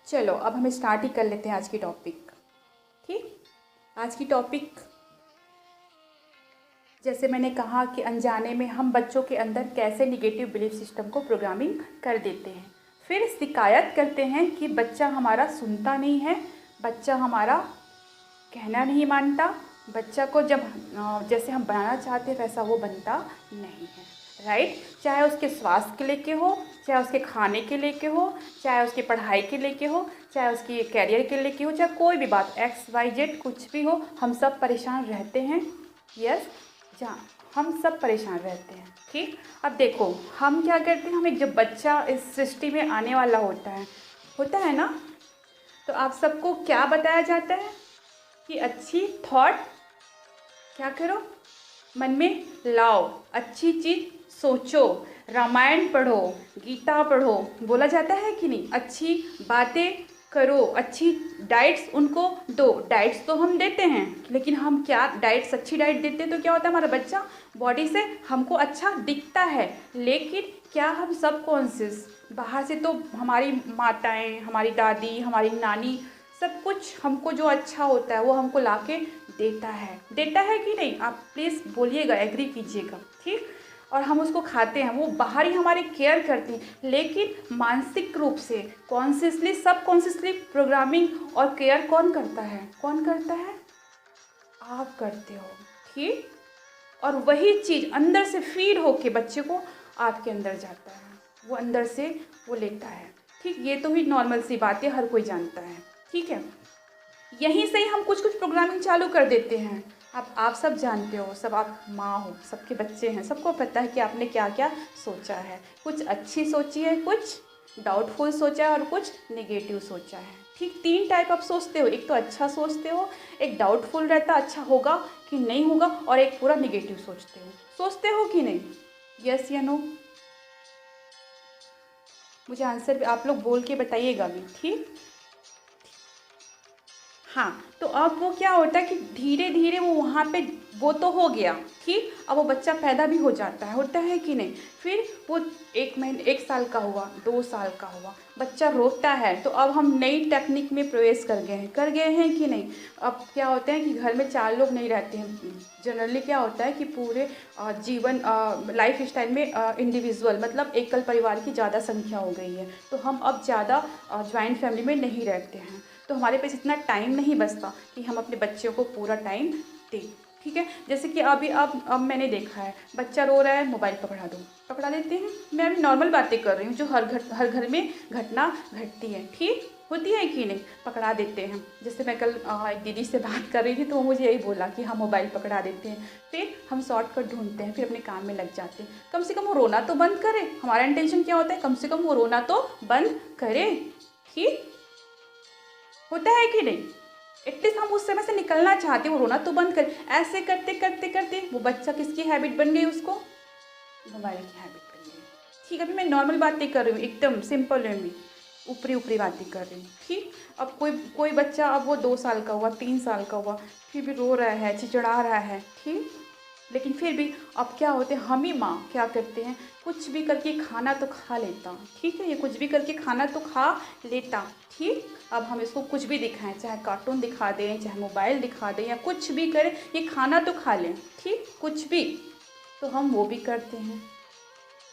चलो अब हम स्टार्ट ही कर लेते हैं आज की टॉपिक। ठीक, आज की टॉपिक जैसे मैंने कहा कि अनजाने में हम बच्चों के अंदर कैसे निगेटिव बिलीफ सिस्टम को प्रोग्रामिंग कर देते हैं, फिर शिकायत करते हैं कि बच्चा हमारा सुनता नहीं है, बच्चा हमारा कहना नहीं मानता, बच्चा को जब जैसे हम बनाना चाहते हैं वैसा वो बनता नहीं है। राइट, चाहे उसके स्वास्थ्य के लेके हो, चाहे उसके खाने के लेके हो, चाहे उसकी पढ़ाई के लेके हो, चाहे उसकी कैरियर के लेके हो, चाहे कोई भी बात XYZ कुछ भी हो, हम सब परेशान रहते हैं। यस, जहाँ हम सब परेशान रहते हैं। ठीक, अब देखो हम क्या करते हैं, हम एक जब बच्चा इस सृष्टि में आने वाला होता है ना, तो आप सबको क्या बताया जाता है कि अच्छी थॉट क्या करो, मन में लाओ, अच्छी चीज़ सोचो, रामायण पढ़ो, गीता पढ़ो, बोला जाता है कि नहीं, अच्छी बातें करो, अच्छी डाइट्स उनको दो। डाइट्स तो हम देते हैं, लेकिन हम क्या डाइट्स, अच्छी डाइट देते हैं तो क्या होता है, हमारा बच्चा बॉडी से हमको अच्छा दिखता है, लेकिन क्या हम सब कॉन्शियस, बाहर से तो हमारी माताएं, हमारी दादी, हमारी नानी सब कुछ हमको जो अच्छा होता है वो हमको लाके देता है कि नहीं, आप प्लीज़ बोलिएगा, एग्री कीजिएगा। ठीक, और हम उसको खाते हैं, वो बाहर ही हमारी केयर करती हैं, लेकिन मानसिक रूप से कॉन्शियसली सब कॉन्शियसली प्रोग्रामिंग और केयर कौन करता है, आप करते हो। ठीक, और वही चीज़ अंदर से फीड होके बच्चे को आपके अंदर जाता है, वो अंदर से वो लेता है। ठीक, ये तो भी नॉर्मल सी बात है, हर कोई जानता है। ठीक है, यहीं से ही हम कुछ प्रोग्रामिंग चालू कर देते हैं। आप सब जानते हो, सब आप माँ हो, सबके बच्चे हैं, सबको पता है कि आपने क्या क्या सोचा है। कुछ अच्छी सोची है, कुछ डाउटफुल सोचा है और कुछ नेगेटिव सोचा है। ठीक, 3 टाइप आप सोचते हो, एक तो अच्छा सोचते हो, एक डाउटफुल रहता अच्छा होगा कि नहीं होगा, और एक पूरा नेगेटिव सोचते हो कि नहीं। यस या नो, मुझे आंसर भी आप लोग बोल के बताइएगा भी। ठीक, हाँ, तो अब वो क्या होता है कि धीरे धीरे वो वहाँ पे वो तो हो गया। ठीक, अब वो बच्चा पैदा भी हो जाता है, होता है कि नहीं, फिर वो 1 साल का हुआ, 2 साल का हुआ, बच्चा रोता है, तो अब हम नई टेक्निक में प्रवेश कर गए हैं कि नहीं। अब क्या होता है कि घर में 4 लोग नहीं रहते हैं, जनरली क्या होता है कि पूरे जीवन लाइफ स्टाइल में इंडिविजुअल मतलब एकल परिवार की ज़्यादा संख्या हो गई है, तो हम अब ज़्यादा ज्वाइंट फैमिली में नहीं रहते हैं, तो हमारे पास इतना टाइम नहीं बचता कि हम अपने बच्चों को पूरा टाइम दें। ठीक है, जैसे कि अभी अब मैंने देखा है, बच्चा रो रहा है, मोबाइल पकड़ा देते हैं। मैं अभी नॉर्मल बातें कर रही हूँ जो हर घर में घटना घटती है। ठीक, होती है कि नहीं, पकड़ा देते हैं। जैसे मैं कल एक दीदी से बात कर रही थी, तो वो मुझे यही बोला कि हम मोबाइल पकड़ा देते हैं, फिर हम शॉर्टकट ढूंढते हैं, फिर अपने काम में लग जाते हैं। कम से कम वो रोना तो बंद करे, हमारा इंटेंशन क्या होता है, कम से कम वो रोना तो बंद करे। ठीक, होता है कि नहीं, एटलीस्ट हम उस समय से निकलना चाहते हैं, वो रोना तो बंद कर। ऐसे करते करते करते वो बच्चा किसकी हैबिट बन गई, उसको मोबाइल की हैबिट बन गई। ठीक, अभी मैं नॉर्मल बातें कर रही हूँ, एकदम सिंपल वे में ऊपरी बातें कर रही हूँ। ठीक, अब कोई बच्चा, अब वो 2 साल का हुआ, 3 साल का हुआ, फिर भी रो रहा है, चिड़चिड़ा रहा है। ठीक, लेकिन फिर भी अब क्या होते हैं, हम ही माँ क्या करते हैं, कुछ भी करके खाना तो खा लेता। ठीक है, ये कुछ भी करके खाना तो खा लेता। ठीक, अब हम इसको कुछ भी दिखाएं, चाहे कार्टून दिखा दें, चाहे मोबाइल दिखा दें, या कुछ भी करें, ये खाना तो खा लें। ठीक, कुछ भी, तो हम वो भी करते हैं।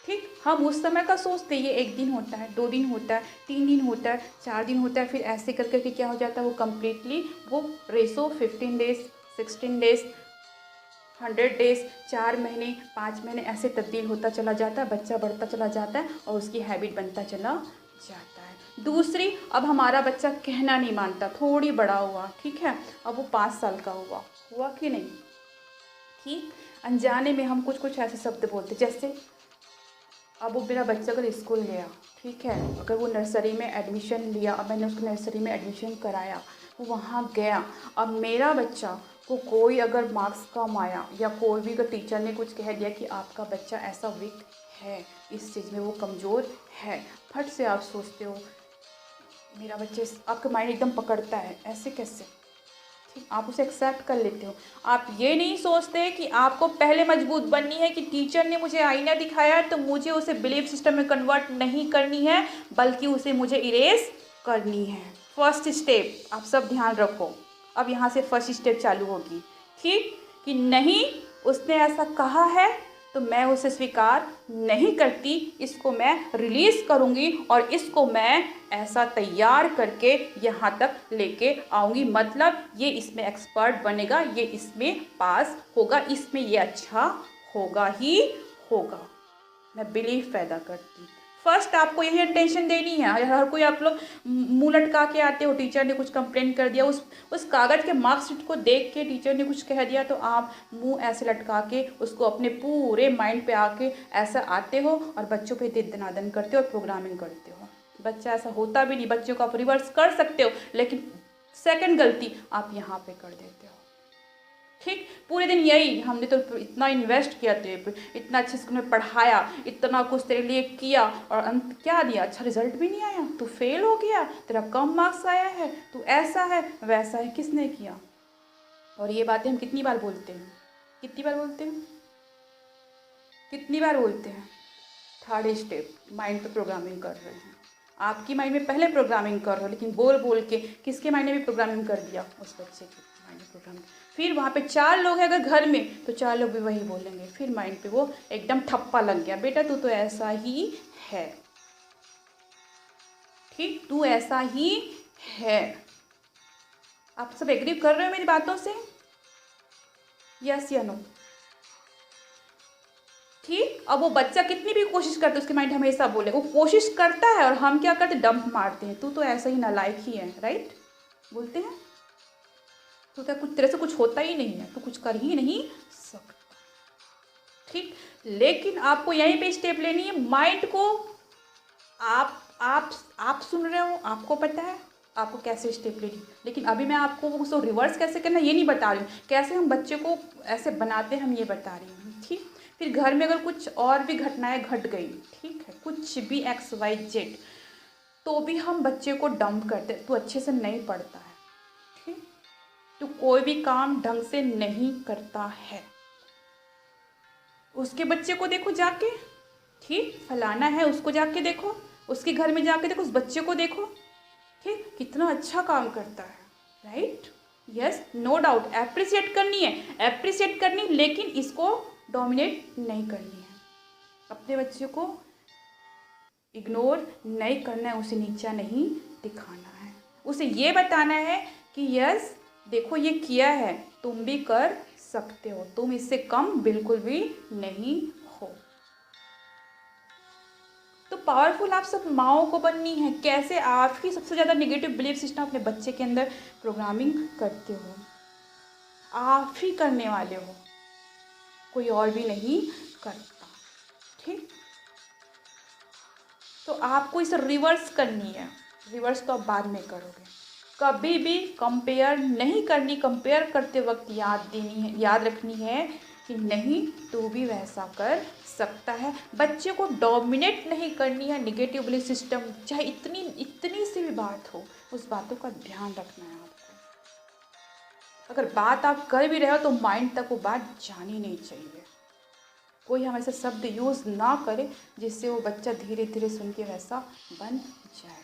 ठीक, हम उस समय का सोचते, ये 1 दिन होता है, 2 दिन होता है, 3 दिन होता है, 4 दिन होता है, फिर ऐसे कर करके क्या हो जाता है, वो कम्प्लीटली वो रेसो 15 डेज, 16 डेज, 100 डेज, 4 महीने, 5 महीने ऐसे तब्दील होता चला जाता है, बच्चा बढ़ता चला जाता है और उसकी हैबिट बनता चला जाता है। दूसरी, अब हमारा बच्चा कहना नहीं मानता, थोड़ी बड़ा हुआ, ठीक है, अब वो 5 साल का हुआ कि नहीं। ठीक, अनजाने में हम कुछ ऐसे शब्द बोलते, जैसे अब वो मेरा बच्चा अगर स्कूल गया, ठीक है, अगर वो नर्सरी में एडमिशन लिया, अब मैंने उसको नर्सरी में एडमिशन कराया, वो वहाँ गया, अब मेरा बच्चा को कोई अगर मार्क्स कम आया, या कोई भी अगर टीचर ने कुछ कह दिया कि आपका बच्चा ऐसा वीक है, इस चीज़ में वो कमज़ोर है, फट से आप सोचते हो मेरा बच्चे, आपका माइंड एकदम पकड़ता है, ऐसे कैसे। ठीक, आप उसे एक्सेप्ट कर लेते हो। आप ये नहीं सोचते कि आपको पहले मजबूत बननी है कि टीचर ने मुझे आईना दिखाया है तो मुझे उसे बिलीफ सिस्टम में कन्वर्ट नहीं करनी है, बल्कि उसे मुझे इरेज करनी है। फर्स्ट स्टेप आप सब ध्यान रखो, अब यहाँ से फर्स्ट स्टेप चालू होगी, ठीक, कि नहीं उसने ऐसा कहा है तो मैं उसे स्वीकार नहीं करती, इसको मैं रिलीज़ करूँगी और इसको मैं ऐसा तैयार करके यहाँ तक लेके आऊँगी, मतलब ये इसमें एक्सपर्ट बनेगा, ये इसमें पास होगा, इसमें ये अच्छा होगा ही होगा। मैं बिलीव पैदा करती। फर्स्ट आपको यही इंटेंशन देनी है। हर कोई आप लोग मुंह लटका के आते हो, टीचर ने कुछ कंप्लेन कर दिया, उस कागज़ के मार्कशीट को देख के टीचर ने कुछ कह दिया तो आप मुंह ऐसे लटका के उसको अपने पूरे माइंड पे आके ऐसा आते हो और बच्चों पे दनादन करते हो और प्रोग्रामिंग करते हो। बच्चा ऐसा होता भी नहीं, बच्चों को आप रिवर्स कर सकते हो, लेकिन सेकेंड गलती आप यहाँ पे कर देते हो, ठीक। पूरे दिन यही, हमने तो इतना इन्वेस्ट किया तेरे पे, इतना अच्छे स्कूल में पढ़ाया, इतना कुछ तेरे लिए किया और अंत क्या दिया, अच्छा रिजल्ट भी नहीं आया, तू फेल हो गया, तेरा कम मार्क्स आया है, तू ऐसा है वैसा है, किसने किया? और ये बातें हम कितनी बार बोलते हैं, कितनी बार बोलते हैं, कितनी बार बोलते हैं? थर्ड स्टेप, माइंड पे प्रोग्रामिंग कर रहे हैं। आपकी माइंड में पहले प्रोग्रामिंग कर रहे हो, लेकिन बोल बोल के किसके माइंड में भी प्रोग्रामिंग कर दिया? उस बच्चे के माइंड में प्रोग्रामिंग। फिर वहाँ पे 4 लोग हैं अगर घर में, तो 4 लोग भी वही बोलेंगे, फिर माइंड पे वो एकदम ठप्पा लग गया, बेटा तू तो ऐसा ही है, ठीक, तू ऐसा ही है। आप सब एग्री कर रहे हो मेरी बातों से? यस या नो? ठीक। अब वो बच्चा कितनी भी कोशिश करता है, उसके माइंड हमेशा बोले, वो कोशिश करता है और हम क्या करते, डंप मारते हैं, तू तो ऐसा ही नालायक ही है, राइट, बोलते हैं, तो क्या कुछ तेरे से कुछ होता ही नहीं है, तू कुछ कर ही नहीं सकता, ठीक। लेकिन आपको यहीं पे स्टेप लेनी है, माइंड को आप सुन रहे हो, आपको पता है आपको कैसे स्टेप लेनी, लेकिन अभी मैं आपको उसको रिवर्स कैसे करना ये नहीं बता रही हूँ, कैसे हम बच्चे को ऐसे बनाते हैं हम ये बता रही हूँ, ठीक। फिर घर में अगर कुछ और भी घटनाएं घट गई, ठीक है, कुछ भी XYZ, तो भी हम बच्चे को डंप करते, तो अच्छे से नहीं पढ़ता है, ठीक, तो कोई भी काम ढंग से नहीं करता है, उसके बच्चे को देखो जाके, ठीक, फलाना है उसको जाके देखो, उसके घर में जाके देखो, उस बच्चे को देखो, ठीक, कितना अच्छा काम करता है, right, yes, no doubt, appreciate करनी है, एप्रिशिएट करनी, लेकिन इसको डोमिनेट नहीं करनी है, अपने बच्चे को इग्नोर नहीं करना है, उसे नीचा नहीं दिखाना है, उसे ये बताना है कि यस देखो ये किया है, तुम भी कर सकते हो, तुम इससे कम बिल्कुल भी नहीं हो। तो पावरफुल आप सब माओ को बननी है। कैसे? आप ही सबसे ज़्यादा नेगेटिव बिलीफ सिस्टम अपने बच्चे के अंदर प्रोग्रामिंग करते हो, आप ही करने वाले हो, कोई और भी नहीं करता, ठीक। तो आपको इसे रिवर्स करनी है, रिवर्स तो आप बाद में करोगे, कभी भी कंपेयर नहीं करनी, कंपेयर करते वक्त याद देनी है, याद रखनी है कि नहीं तू भी वैसा कर सकता है। बच्चे को डोमिनेट नहीं करनी है नेगेटिव बिलीफ सिस्टम, चाहे इतनी इतनी सी भी बात हो, उस बातों का ध्यान रखना है आपको। अगर बात आप कर भी रहे हो तो माइंड तक वो बात जानी नहीं चाहिए, कोई हम ऐसे शब्द यूज़ ना करें जिससे वो बच्चा धीरे धीरे सुन के वैसा बन जाए।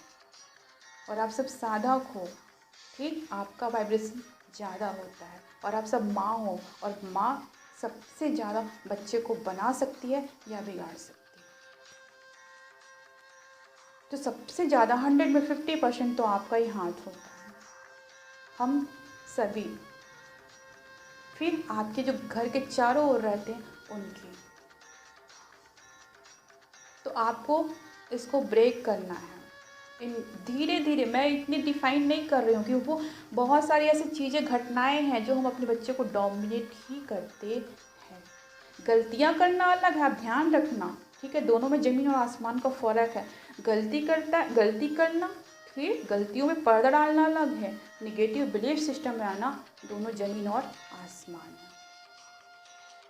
और आप सब साधक हो, ठीक, आपका वाइब्रेशन ज़्यादा होता है, और आप सब माँ हो, और माँ सबसे ज़्यादा बच्चे को बना सकती है या बिगाड़ सकती है। तो सबसे ज़्यादा 100 में 50% तो आपका ही हाथ होता है, हम सभी, फिर आपके जो घर के चारों ओर रहते हैं उनकी। तो आपको इसको ब्रेक करना है, इन धीरे धीरे, मैं इतनी डिफाइन नहीं कर रही हूँ कि वो बहुत सारी ऐसी चीज़ें, घटनाएं हैं जो हम अपने बच्चे को डोमिनेट ही करते हैं। गलतियाँ करना अलग है, आप ध्यान रखना, ठीक है, दोनों में ज़मीन और आसमान का फ़र्क है। गलती करना, फिर गलतियों में पर्दा डालना अलग है, निगेटिव बिलीफ सिस्टम में आना, दोनों ज़मीन और आसमान है,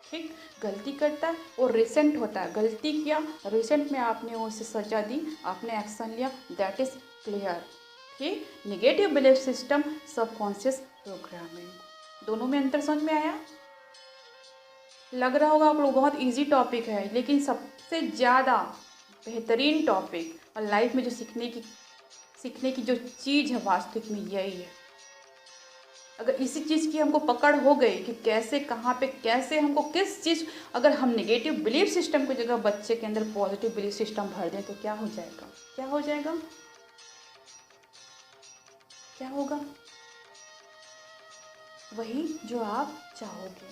ठीक। गलती करता है और रिसेंट होता है, गलती किया, रिसेंट में आपने उसे सजा दी, आपने एक्शन लिया, दैट इज क्लियर, ठीक। Negative belief system, subconscious programming, दोनों में अंतर समझ में आया? लग रहा होगा आप लोग बहुत इजी टॉपिक है, लेकिन सबसे ज़्यादा बेहतरीन टॉपिक और लाइफ में जो सीखने की सीखने की जो चीज़ है वास्तविक में यही है। अगर इसी चीज़ की हमको पकड़ हो गई कि कैसे कहाँ पे कैसे हमको किस चीज़, अगर हम नेगेटिव बिलीफ सिस्टम की जगह बच्चे के अंदर पॉजिटिव बिलीफ सिस्टम भर दें तो क्या हो जाएगा, क्या हो जाएगा, क्या होगा? वही जो आप चाहोगे।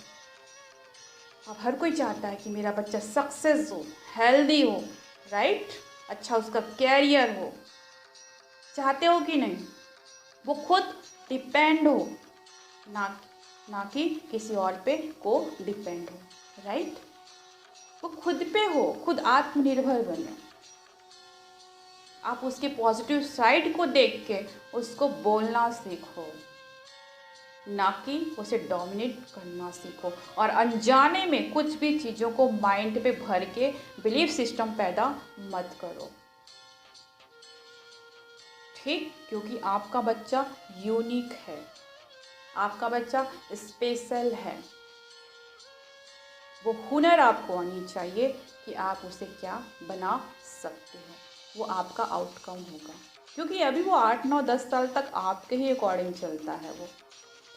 अब हर कोई चाहता है कि मेरा बच्चा सक्सेस हो, हेल्दी हो, राइट, अच्छा उसका कैरियर हो, चाहते हो कि नहीं? वो खुद डिपेंड हो, ना ना कि किसी और पे को डिपेंड हो, राइट, वो खुद पे हो, खुद आत्मनिर्भर बने। आप उसके पॉजिटिव साइड को देख के उसको बोलना सीखो, ना कि उसे डोमिनेट करना सीखो, और अनजाने में कुछ भी चीज़ों को माइंड पे भर के बिलीफ सिस्टम पैदा मत करो, ठीक? क्योंकि आपका बच्चा यूनिक है, आपका बच्चा स्पेशल है। वो हुनर आपको आनी चाहिए कि आप उसे क्या बना सकते हो, वो आपका आउटकम होगा। क्योंकि अभी वो 8, 9, 10 साल तक आपके ही अकॉर्डिंग चलता है वो,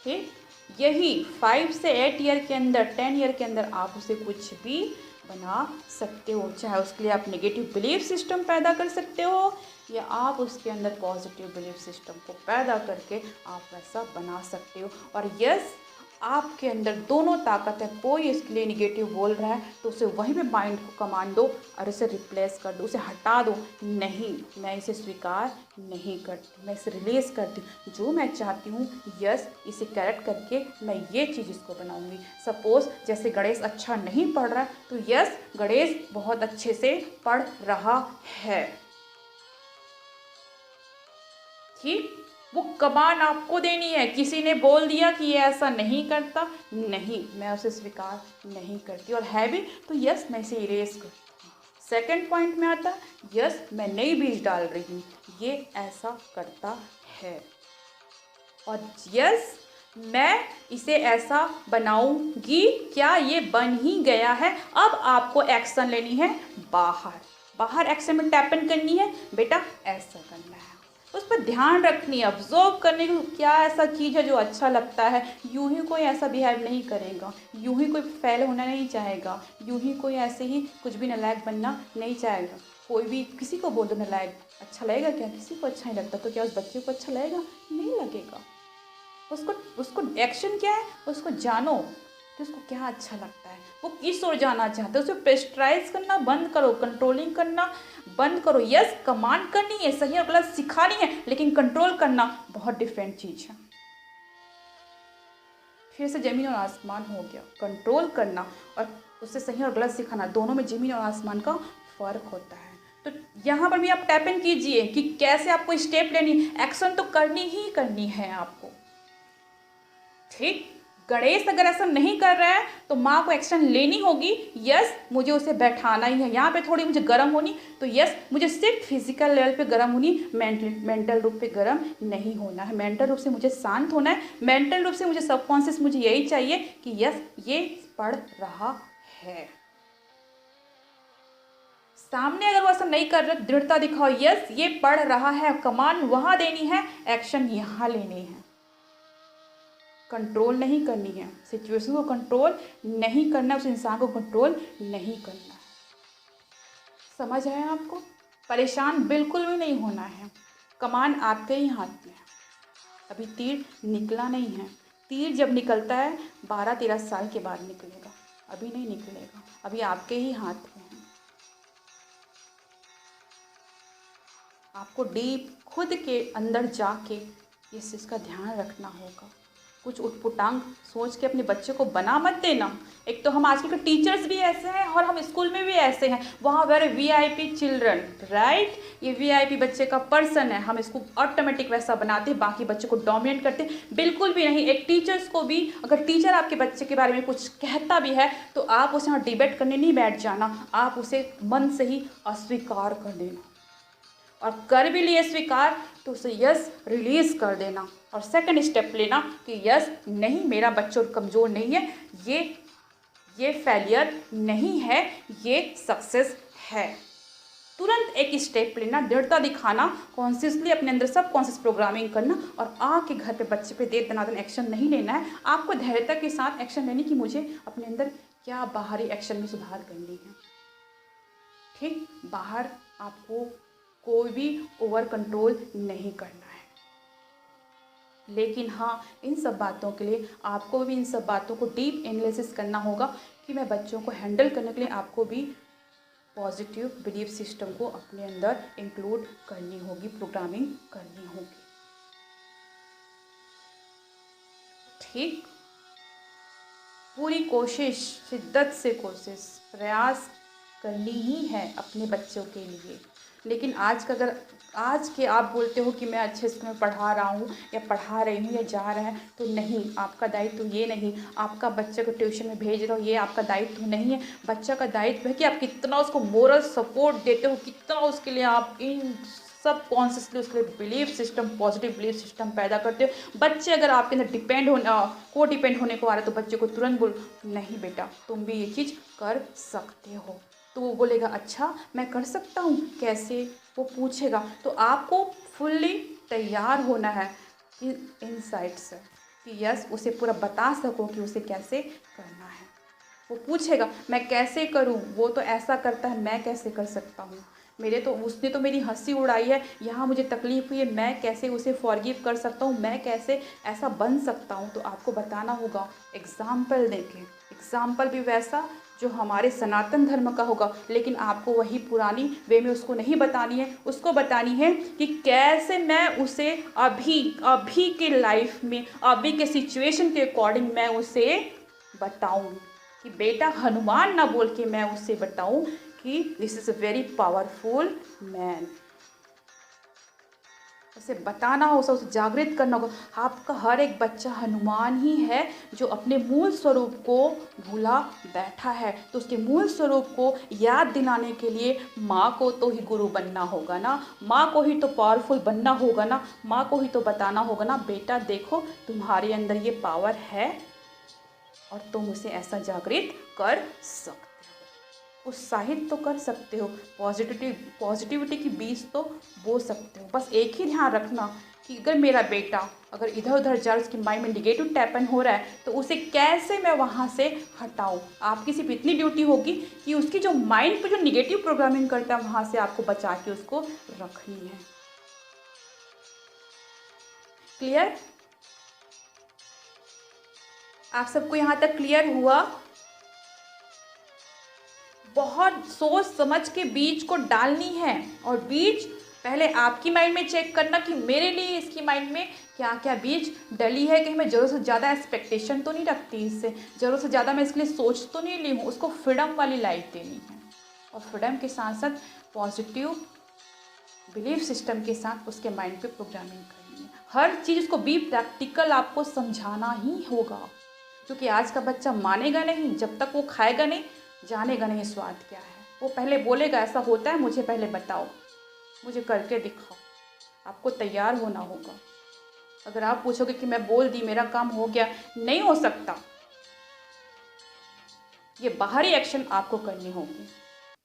ठीक? यही 5 से 8 ईयर के अंदर, 10 ईयर के अंदर आप उसे कुछ भी बना सकते हो। चाहे उसके लिए आप नेगेटिव बिलीफ सिस्टम पैदा कर सकते हो, या आप उसके अंदर पॉजिटिव बिलीफ सिस्टम को पैदा करके आप वैसा बना सकते हो। और यस, आपके अंदर दोनों ताकत है। कोई इसके लिए निगेटिव बोल रहा है तो उसे वहीं पे माइंड को कमांड दो और उसे रिप्लेस कर दो, उसे हटा दो। नहीं, मैं इसे स्वीकार नहीं करती, मैं इसे रिलीज़ करती हूँ। जो मैं चाहती हूँ, यस, इसे करेक्ट करके मैं ये चीज़ इसको बनाऊँगी। सपोज़ जैसे गणेश अच्छा नहीं पढ़ रहा है तो यस, गणेश बहुत अच्छे से पढ़ रहा है, ठीक? वो कमान आपको देनी है। किसी ने बोल दिया कि ये ऐसा नहीं करता, नहीं, मैं उसे स्वीकार नहीं करती, और है भी तो यस, मैं इसे इरेज करती हूँ। सेकंड पॉइंट में आता है, यस, मैं नई बीज डाल रही हूँ, ये ऐसा करता है, और यस, मैं इसे ऐसा बनाऊंगी, क्या ये बन ही गया है। अब आपको एक्शन लेनी है, बाहर बाहर एक्शन में टैपन करनी है, बेटा ऐसा करना है, उस पर ध्यान रखनी है, ऑब्जर्व करने की क्या ऐसा चीज़ है जो अच्छा लगता है। यूं ही कोई ऐसा बिहेव नहीं करेगा, यूं ही कोई फेल होना नहीं चाहेगा, यूं ही कोई ऐसे ही कुछ भी नालायक बनना नहीं चाहेगा। कोई भी किसी को बोल दो नालायक, अच्छा लगेगा क्या? किसी को अच्छा नहीं लगता, तो क्या उस बच्चे को अच्छा लगेगा? नहीं लगेगा। उसको उसको एक्शन क्या है, उसको जानो कि उसको क्या अच्छा लगता है, वो किस ओर जाना चाहता है। उसे प्रेशराइज करना बंद करो, कंट्रोलिंग करना बंद करो। यस, कमांड करनी है, सही और गलत सिखानी है, लेकिन कंट्रोल करना बहुत डिफरेंट चीज़ है। फिर से ज़मीन और आसमान हो गया। कंट्रोल करना और उससे सही और गलत सिखाना, दोनों में ज़मीन और आसमान का फ़र्क होता है। तो यहाँ पर भी आप टैप इन कीजिए कि कैसे आपको स्टेप लेनी, एक्शन तो करनी ही करनी है आपको, ठीक? गणेश अगर ऐसा नहीं कर रहा है तो माँ को एक्शन लेनी होगी। यस, मुझे उसे बैठाना ही है। यहाँ पे थोड़ी मुझे गर्म होनी, तो यस, मुझे सिर्फ फिजिकल लेवल पे गर्म होनी, मेंटल रूप पे गर्म नहीं होना है। मेंटल रूप से मुझे शांत होना है। मेंटल रूप से मुझे सबकॉन्शियस मुझे यही चाहिए कि यस, ये पढ़ रहा है। सामने अगर वो ऐसा नहीं कर रहे, दृढ़ता दिखाओ, यस, ये पढ़ रहा है, कमांड वहाँ देनी है, एक्शन यहाँ लेनी है। कंट्रोल नहीं करनी है, सिचुएशन को कंट्रोल नहीं करना है, उस इंसान को कंट्रोल नहीं करना है। समझ आया आपको? परेशान बिल्कुल भी नहीं होना है, कमान आपके ही हाथ में है। अभी तीर निकला नहीं है। तीर जब निकलता है 12-13 साल के बाद निकलेगा, अभी नहीं निकलेगा, अभी आपके ही हाथ में है। आपको डीप खुद के अंदर जाके इस चीज़ का ध्यान रखना होगा। कुछ उटपुटांग सोच के अपने बच्चे को बना मत देना। एक तो हम आजकल के टीचर्स भी ऐसे हैं और हम स्कूल में भी ऐसे हैं, वहाँ वेरी वीआईपी चिल्ड्रन, राइट, ये वीआईपी बच्चे का पर्सन है, हम इसको ऑटोमेटिक वैसा बनाते हैं, बाकी बच्चे को डोमिनेट करते हैं। बिल्कुल भी नहीं। एक टीचर्स को भी, अगर टीचर आपके बच्चे के बारे में कुछ कहता भी है तो आप उसे यहाँ डिबेट करने नहीं बैठ जाना, आप उसे मन से ही अस्वीकार कर देना, और कर भी लिए स्वीकार तो उसे यस रिलीज़ कर देना, और सेकंड स्टेप लेना कि यस, नहीं, मेरा बच्चा कमज़ोर नहीं है, ये फेलियर नहीं है, ये सक्सेस है। तुरंत एक स्टेप लेना, दृढ़ता दिखाना, कॉन्शियसली अपने अंदर सब कॉन्शियस प्रोग्रामिंग करना और आके घर पे बच्चे पे दे दनादन एक्शन नहीं लेना है। आपको धैर्यता के साथ एक्शन लेने की मुझे अपने अंदर क्या बाहरी एक्शन में सुधार करनी है। ठीक, बाहर आपको कोई भी ओवर कंट्रोल नहीं करना है, लेकिन हाँ इन सब बातों के लिए आपको भी इन सब बातों को डीप एनालिसिस करना होगा कि मैं बच्चों को हैंडल करने के लिए आपको भी पॉजिटिव बिलीफ सिस्टम को अपने अंदर इंक्लूड करनी होगी, प्रोग्रामिंग करनी होगी। ठीक, पूरी कोशिश, शिद्दत से कोशिश, प्रयास करनी ही है अपने बच्चों के लिए। लेकिन आज के आप बोलते हो कि मैं अच्छे स्कूल में पढ़ा रहा हूँ या पढ़ा रही हूँ या जा रहा है, तो नहीं, आपका दायित्व ये नहीं। आपका बच्चे को ट्यूशन में भेज रहे हो, ये आपका दायित्व नहीं है। बच्चा का दायित्व है कि आप कितना उसको मोरल सपोर्ट देते हो, कितना उसके लिए आप इन सब कॉन्शियसली उसके लिए belief system, positive belief system पैदा करते हो। बच्चे अगर आपके अंदर डिपेंड होने को आ रहे तो बच्चे को तुरंत बोल, नहीं बेटा तुम भी ये चीज़ कर सकते हो। तो वो बोलेगा अच्छा मैं कर सकता हूँ, कैसे, वो पूछेगा। तो आपको फुल्ली तैयार होना है इनसाइड से कि यस उसे पूरा बता सको कि उसे कैसे करना है। वो पूछेगा मैं कैसे करूँ, वो तो ऐसा करता है, मैं कैसे कर सकता हूँ, उसने तो मेरी हंसी उड़ाई है, यहाँ मुझे तकलीफ़ हुई है, मैं कैसे उसे फॉरगिव कर सकता हूँ, मैं कैसे ऐसा बन सकता हूँ। तो आपको बताना होगा एग्ज़ाम्पल देके, एग्ज़ाम्पल भी वैसा जो हमारे सनातन धर्म का होगा, लेकिन आपको वही पुरानी वे में उसको नहीं बतानी है। उसको बतानी है कि कैसे मैं उसे अभी के लाइफ में, अभी के सिचुएशन के अकॉर्डिंग मैं उसे बताऊं कि बेटा हनुमान ना बोल के मैं उसे बताऊं कि this is a very powerful man. उसे बताना हो, उसे जागृत करना होगा। आपका हर एक बच्चा हनुमान ही है जो अपने मूल स्वरूप को भूला बैठा है। तो उसके मूल स्वरूप को याद दिलाने के लिए माँ को तो ही गुरु बनना होगा ना, माँ को ही तो पावरफुल बनना होगा ना, माँ को ही तो बताना होगा ना, बेटा देखो तुम्हारे अंदर ये पावर है और तुम उसे ऐसा जागृत कर सकते हो, उत्साहित तो कर सकते हो, पॉजिटिविटी की बीज तो बो सकते हो। बस एक ही ध्यान रखना कि अगर मेरा बेटा अगर इधर उधर जा, उसके माइंड में निगेटिव टैपन हो रहा है, तो उसे कैसे मैं वहाँ से हटाऊँ। आपकी सिर्फ इतनी ड्यूटी होगी कि उसकी जो माइंड पर जो निगेटिव प्रोग्रामिंग करता है वहाँ से आपको बचा के उसको रखनी है। क्लियर? आप सबको यहाँ तक क्लियर हुआ? बहुत सोच समझ के बीज को डालनी है, और बीज पहले आपकी माइंड में चेक करना कि मेरे लिए इसकी माइंड में क्या क्या बीज डली है, कहीं मैं ज़रूरत से ज़्यादा एक्सपेक्टेशन तो नहीं रखती इससे, ज़रूरत से ज़्यादा मैं इसके लिए सोच तो नहीं ली हूँ। उसको फ्रीडम वाली लाइफ देनी है, और फ्रीडम के साथ साथ पॉजिटिव बिलीफ सिस्टम के साथ उसके माइंड पे प्रोग्रामिंग करनी है। हर चीज़ उसको बी प्रैक्टिकल आपको समझाना ही होगा, क्योंकि आज का बच्चा मानेगा नहीं जब तक वो खाएगा नहीं, जानेगा नहीं स्वाद क्या है। वो पहले बोलेगा ऐसा होता है, मुझे पहले बताओ, मुझे करके दिखाओ। आपको तैयार होना होगा। अगर आप पूछोगे कि मैं बोल दी मेरा काम हो गया, नहीं हो सकता। ये बाहरी एक्शन आपको करनी होगी।